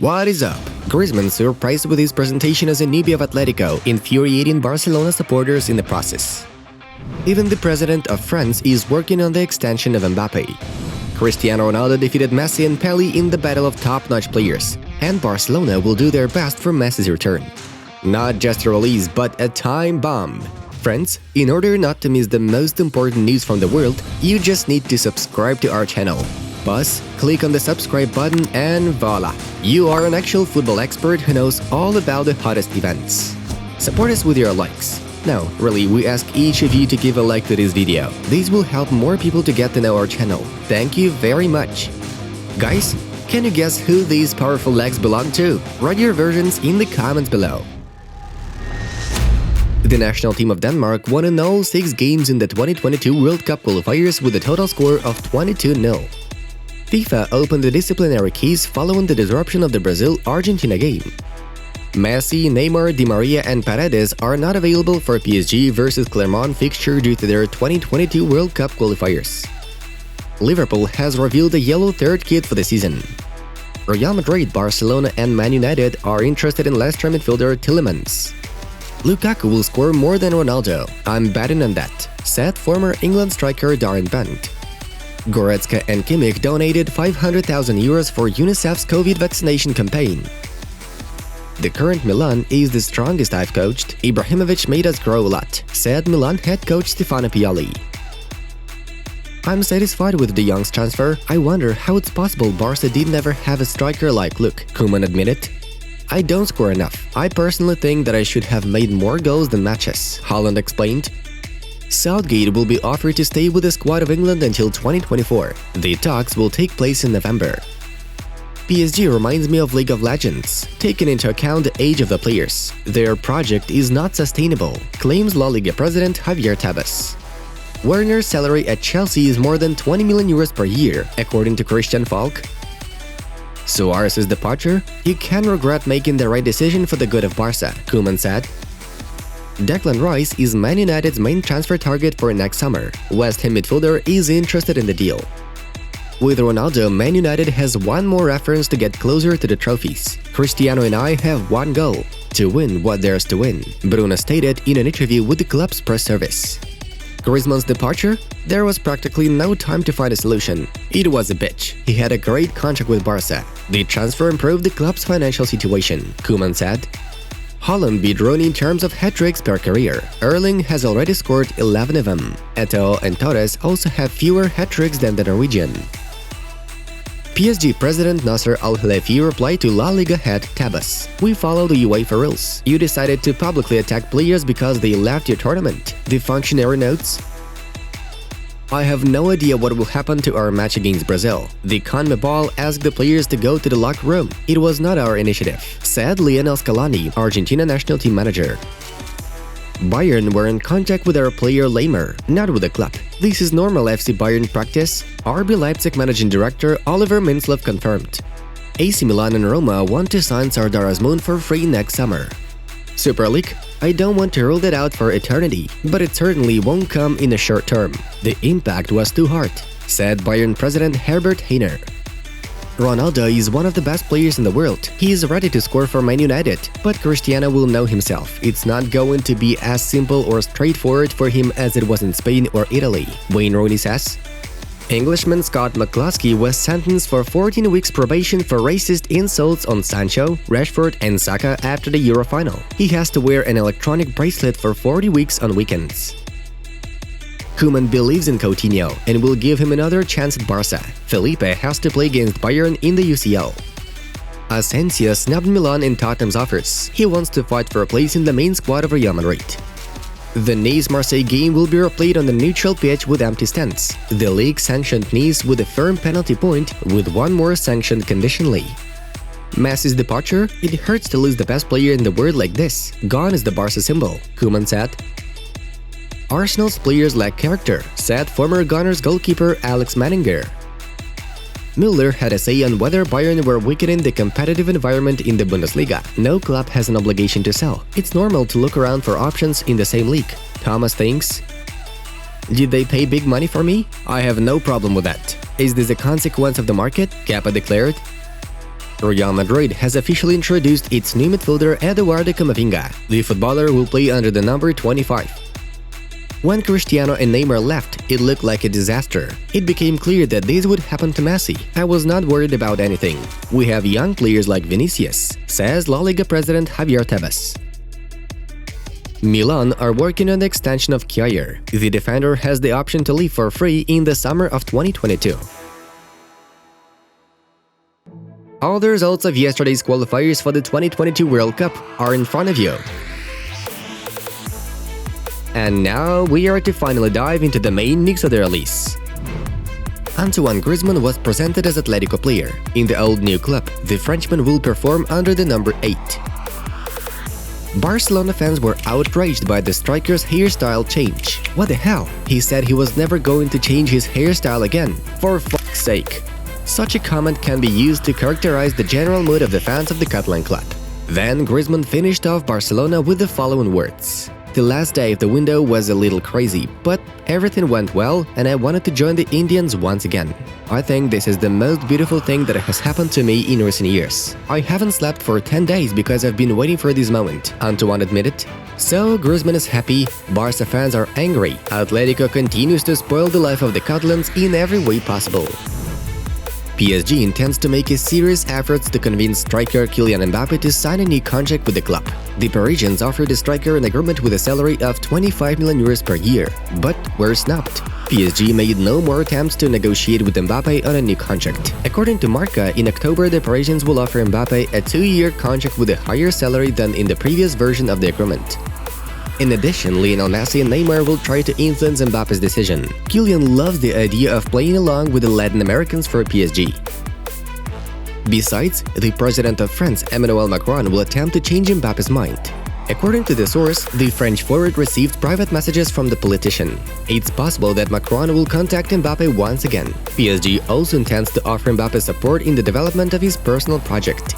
What is up? Griezmann surprised with his presentation as a newbie of Atletico, infuriating Barcelona supporters in the process. Even the president of France is working on the extension of Mbappe. Cristiano Ronaldo defeated Messi and Pelé in the battle of top-notch players, and Barcelona will do their best for Messi's return. Not just a release, but a time bomb. Friends, in order not to miss the most important news from the world, you just need to subscribe to our channel. Plus, click on the subscribe button and voila! You are an actual football expert who knows all about the hottest events. Support us with your likes. Now, really, we ask each of you to give a like to this video. This will help more people to get to know our channel. Thank you very much. Guys, can you guess who these powerful legs belong to? Write your versions in the comments below. The national team of Denmark won in all 6 games in the 2022 World Cup qualifiers with a total score of 22-0. FIFA opened the disciplinary case following the disruption of the Brazil-Argentina game. Messi, Neymar, Di Maria and Paredes are not available for PSG vs Clermont fixture due to their 2022 World Cup qualifiers. Liverpool has revealed a yellow third kit for the season. Real Madrid, Barcelona and Man United are interested in Leicester midfielder Tielemans. Lukaku will score more than Ronaldo. I'm betting on that, said former England striker Darren Bent. Goretzka and Kimmich donated 500,000 euros for UNICEF's COVID vaccination campaign. The current Milan is the strongest I've coached. Ibrahimovic made us grow a lot, said Milan head coach Stefano Pioli. I'm satisfied with De Jong's transfer. I wonder how it's possible Barca didn't ever have a striker like Luke, KOEMAN admitted. I don't score enough. I personally think that I should have made more goals than matches, Haaland explained. Southgate will be offered to stay with the squad of England until 2024. The talks will take place in November. PSG reminds me of League of Legends, taking into account the age of the players. Their project is not sustainable, claims La Liga president Javier Tebas. Werner's salary at Chelsea is more than 20 million euros per year, according to Christian Falk. Suarez's departure? You can regret making the right decision for the good of Barca, KOEMAN said. Declan Rice is Man United's main transfer target for next summer. West Ham midfielder is interested in the deal. With Ronaldo, Man United has one more reference to get closer to the trophies. Cristiano and I have one goal: to win what there's to win, Bruno stated in an interview with the club's press service. Griezmann's departure? There was practically no time to find a solution. It was a bitch. He had a great contract with Barca. The transfer improved the club's financial situation, KOEMAN said. Haaland beat Rooney in terms of hat-tricks per career. Erling has already scored 11 of them. Eto'o and Torres also have fewer hat-tricks than the Norwegian. PSG president Nasser Al-Khelaifi replied to La Liga head Tebas. We follow the UEFA rules. You decided to publicly attack players because they left your tournament. The functionary notes. I have no idea what will happen to our match against Brazil. The CONMEBOL asked the players to go to the locker room. It was not our initiative, said Lionel Messi, Argentina national team manager. Bayern were in contact with our player Lamar, not with the club. This is normal FC Bayern practice, RB Leipzig managing director Oliver Mintzlaff confirmed. AC Milan and Roma want to sign Sardar Azmoun for free next summer. Super League? I don't want to rule that out for eternity, but it certainly won't come in the short term. The impact was too hard, said Bayern president Herbert Hainer. Ronaldo is one of the best players in the world. He is ready to score for Man United, but Cristiano will know himself. It's not going to be as simple or straightforward for him as it was in Spain or Italy, Wayne Rooney says. Englishman Scott McCluskey was sentenced for 14 weeks probation for racist insults on Sancho, Rashford and Saka after the Euro final. He has to wear an electronic bracelet for 40 weeks on weekends. KOEMAN believes in Coutinho and will give him another chance at Barca. Felipe has to play against Bayern in the UCL. Asensio snubbed Milan in Tottenham's offers. He wants to fight for a place in the main squad of Real Madrid. The Nice-Marseille game will be replayed on the neutral pitch with empty stands. The league sanctioned Nice with a firm penalty point, with one more sanctioned conditionally. Messi's departure? It hurts to lose the best player in the world like this. Gone is the Barca symbol, KOEMAN said. Arsenal's players lack character, said former Gunners goalkeeper Alex Manninger. Müller had a say on whether Bayern were weakening the competitive environment in the Bundesliga. No club has an obligation to sell. It's normal to look around for options in the same league. Thomas thinks. Did they pay big money for me? I have no problem with that. Is this a consequence of the market? Kappa declared. Real Madrid has officially introduced its new midfielder Eduardo Camavinga. The footballer will play under the number 25. When Cristiano and Neymar left, it looked like a disaster. It became clear that this would happen to Messi. I was not worried about anything. We have young players like Vinicius, says La Liga president Javier Tebas. Milan are working on the extension of Kjaer. The defender has the option to leave for free in the summer of 2022. All the results of yesterday's qualifiers for the 2022 World Cup are in front of you. And now we are to finally dive into the main news of the release. Antoine Griezmann was presented as Atletico player. In the old new club, the Frenchman will perform under the number 8. Barcelona fans were outraged by the striker's hairstyle change. What the hell? He said he was never going to change his hairstyle again. For fuck's sake. Such a comment can be used to characterize the general mood of the fans of the Catalan club. Then Griezmann finished off Barcelona with the following words. The last day of the window was a little crazy, but everything went well and I wanted to join the Indians once again. I think this is the most beautiful thing that has happened to me in recent years. I haven't slept for 10 days because I've been waiting for this moment, Antoine admitted. So Griezmann is happy, Barca fans are angry. Atletico continues to spoil the life of the Catalans in every way possible. PSG intends to make a serious efforts to convince striker Kylian Mbappe to sign a new contract with the club. The Parisians offered the striker an agreement with a salary of 25 million euros per year, but were snubbed. PSG made no more attempts to negotiate with Mbappe on a new contract. According to Marca, in October the Parisians will offer Mbappe a 2-year contract with a higher salary than in the previous version of the agreement. In addition, Lionel Messi and Neymar will try to influence Mbappe's decision. Kylian loves the idea of playing along with the Latin Americans for PSG. Besides, the president of France, Emmanuel Macron, will attempt to change Mbappe's mind. According to the source, the French forward received private messages from the politician. It's possible that Macron will contact Mbappe once again. PSG also intends to offer Mbappe support in the development of his personal project.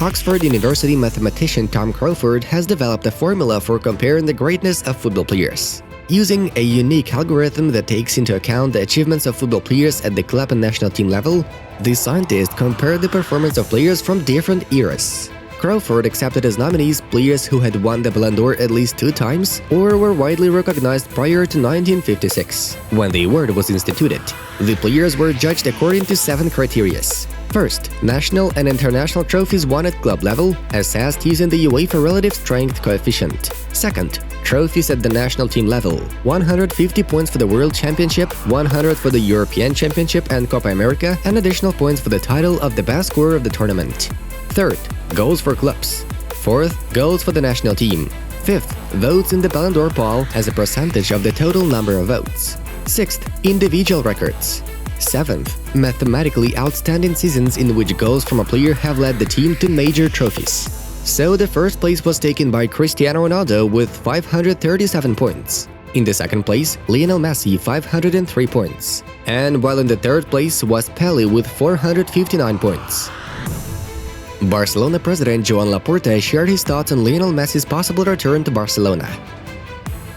Oxford University mathematician Tom Crawford has developed a formula for comparing the greatness of football players. Using a unique algorithm that takes into account the achievements of football players at the club and national team level, the scientist compared the performance of players from different eras. Crawford accepted as nominees players who had won the Ballon d'Or at least 2 times or were widely recognized prior to 1956, when the award was instituted. The players were judged according to 7 criteria. First, national and international trophies won at club level, assessed using the UEFA Relative Strength Coefficient. Second, trophies at the national team level, 150 points for the World Championship, 100 for the European Championship and Copa America, and additional points for the title of the best scorer of the tournament. Third, goals for clubs. Fourth, goals for the national team. Fifth, votes in the Ballon d'Or poll as a percentage of the total number of votes. Sixth, individual records. Seventh, mathematically outstanding seasons in which goals from a player have led the team to major trophies. So the first place was taken by Cristiano Ronaldo with 537 points. In the second place, Lionel Messi 503 points. And while in the third place was Pelé with 459 points. Barcelona President Joan Laporta shared his thoughts on Lionel Messi's possible return to Barcelona.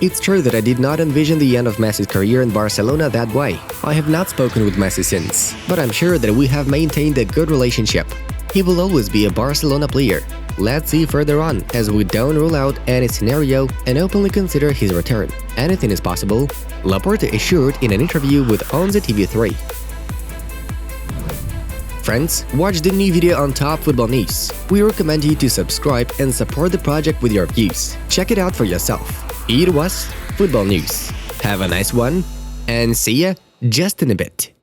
It's true that I did not envision the end of Messi's career in Barcelona that way. I have not spoken with Messi since, but I'm sure that we have maintained a good relationship. He will always be a Barcelona player. Let's see further on, as we don't rule out any scenario and openly consider his return. Anything is possible, Laporta assured in an interview with Onze TV3. Friends, watch the new video on top football news. We recommend you to subscribe and support the project with your views. Check it out for yourself. It was Football News. Have a nice one, and see ya just in a bit.